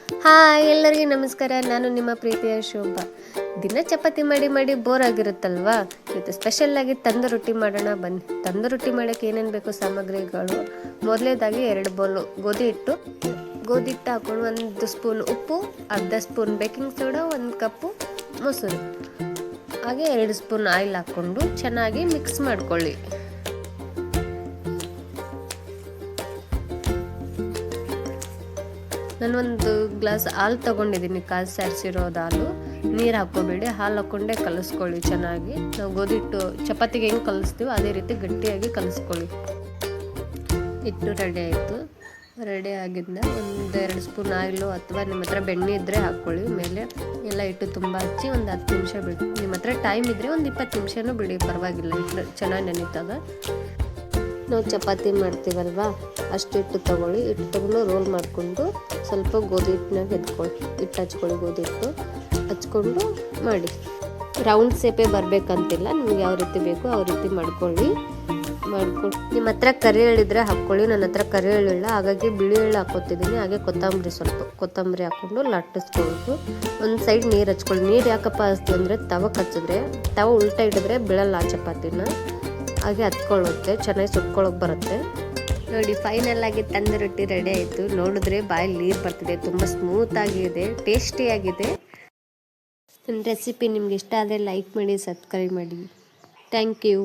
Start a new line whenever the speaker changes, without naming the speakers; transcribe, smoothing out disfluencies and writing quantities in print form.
Hi ಎಲ್ಲರಿಗೂ ನಮಸ್ಕಾರ. ನಾನು ನಿಮ್ಮ ಪ್ರೀತಿಯ ಶೋಭಾ. ದಿನ ಚಪಾತಿ ಮಾಡಿ ಮಾಡಿ ಬೋರ್ ಆಗಿರುತ್ತಲ್ವಾ, ಇವತ್ತು ಸ್ಪೆಷಲ್ ಆಗಿ ತಂದು ರೊಟ್ಟಿ ಮಾಡೋಣ ಬನ್ನಿ. ತಂದು ರೊಟ್ಟಿ ಮಾಡೋಕ್ಕೆ ಏನೇನು ಬೇಕು ಸಾಮಗ್ರಿಗಳು: ಮೊದಲನೇದಾಗಿ 2 ಬೌಲು ಗೋಧಿ ಹಿಟ್ಟು ಹಾಕೊಂಡು 1 ಸ್ಪೂನ್ ಉಪ್ಪು, ಅರ್ಧ ಸ್ಪೂನ್ ಬೇಕಿಂಗ್ ಸೋಡಾ, 1 ಕಪ್ಪು ಮೊಸರು, ಹಾಗೆ 2 ಸ್ಪೂನ್ ಆಯಿಲ್ ಹಾಕ್ಕೊಂಡು ಚೆನ್ನಾಗಿ ಮಿಕ್ಸ್ ಮಾಡ್ಕೊಳ್ಳಿ. ನಾನು 1 ಗ್ಲಾಸ್ ಹಾಲು ತೊಗೊಂಡಿದ್ದೀನಿ, ಕಾಸಿ ಆರಿಸಿರೋದು ಹಾಲು. ನೀರು ಹಾಕ್ಕೋಬೇಡಿ, ಹಾಲು ಹಾಕ್ಕೊಂಡೇ ಕಲಿಸ್ಕೊಳ್ಳಿ ಚೆನ್ನಾಗಿ. ನಾವು ಗೋಧಿ ಹಿಟ್ಟು ಚಪಾತಿಗೆ ಹೆಂಗೆ ಕಲಿಸ್ತೀವೋ ಅದೇ ರೀತಿ ಗಟ್ಟಿಯಾಗಿ ಕಲಿಸ್ಕೊಳ್ಳಿ. ಹಿಟ್ಟು ರೆಡಿ ಆಯಿತು. ರೆಡಿ ಆಗಿದ್ದ 1-2 ಸ್ಪೂನ್ ಆಯಿಲು ಅಥವಾ ನಿಮ್ಮ ಹತ್ರ ಬೆಣ್ಣೆ ಇದ್ದರೆ ಹಾಕ್ಕೊಳ್ಳಿ. ಮೇಲೆ ಎಲ್ಲ ಹಿಟ್ಟು ತುಂಬ ಹಚ್ಚಿ 10 ನಿಮಿಷ ಬಿಡಿ. ನಿಮ್ಮ ಹತ್ರ ಟೈಮ್ ಇದ್ದರೆ 20 ನಿಮಿಷನೂ ಬಿಡಿ, ಪರವಾಗಿಲ್ಲ. ಹಿಟ್ಟು ಚೆನ್ನಾಗಿ ನೆನೀತದ. ನಾವು ಚಪಾತಿ ಮಾಡ್ತೀವಲ್ವ, ಅಷ್ಟು ಹಿಟ್ಟು ತೊಗೊಳ್ಳಿ. ಹಿಟ್ಟು ತೊಗೊಂಡು ರೋಲ್ ಮಾಡಿಕೊಂಡು ಸ್ವಲ್ಪ ಗೋಧಿ ಹಿಟ್ಟನಾಗ ಹಿಟ್ಟು ಹಚ್ಕೊಳ್ಳಿ. ಗೋಧಿ ಹಿಟ್ಟು ಹಚ್ಕೊಂಡು ಮಾಡಿ. ರೌಂಡ್ ಸೇಪೇ ಬರಬೇಕಂತಿಲ್ಲ, ನಿಮ್ಗೆ ಯಾವ ರೀತಿ ಬೇಕೋ ಆ ರೀತಿ ಮಾಡ್ಕೊಂಡು ನಿಮ್ಮ ಹತ್ರ ಕರಿ ಎಳ್ಳಿದ್ರೆ ಹಾಕ್ಕೊಳ್ಳಿ. ನನ್ನ ಹತ್ರ ಕರಿ ಎಳ್ಳಿಲ್ಲ, ಹಾಗಾಗಿ ಬಿಳಿ ಎಳ್ಳು ಹಾಕೋತಿದ್ದೀನಿ. ಹಾಗೆ ಕೊತ್ತಂಬರಿ ಹಾಕ್ಕೊಂಡು ಲಟ್ಟಿಸ್ಕೊಳ್ತು. ಒಂದು ಸೈಡ್ ನೀರು ಹಚ್ಕೊಳ್ಳಿ. ನೀರು ಯಾಕಪ್ಪ ಹಚ್ತೀವಿ ಅಂದರೆ ತವಕ್ಕೆ ಹಚ್ಚಿದ್ರೆ ತವ ಉಲ್ಟಾ ಇಡಿದ್ರೆ ಬೀಳಲ್ಲ ಆ ಚಪಾತಿನ, ಹಾಗೆ ಹತ್ಕೊಳ್ಳುತ್ತೆ, ಚೆನ್ನಾಗಿ ಸುಟ್ಕೊಳ್ಳೋಕೆ ಬರುತ್ತೆ. ನೋಡಿ, ಫೈನಲ್ ಆಗಿ ತಂದು ರೊಟ್ಟಿ ರೆಡಿ ಆಯಿತು. ನೋಡಿದ್ರೆ ಬಾಯಲ್ಲಿ ನೀರು ಬರ್ತಿದೆ. ತುಂಬ ಸ್ಮೂತಾಗಿದೆ, ಟೇಸ್ಟಿಯಾಗಿದೆ. ನನ್ನ ರೆಸಿಪಿ ನಿಮ್ಗೆ ಇಷ್ಟ ಆದರೆ ಲೈಕ್ ಮಾಡಿ, ಸಬ್ಸ್ಕ್ರೈಬ್ ಮಾಡಿ. Thank you.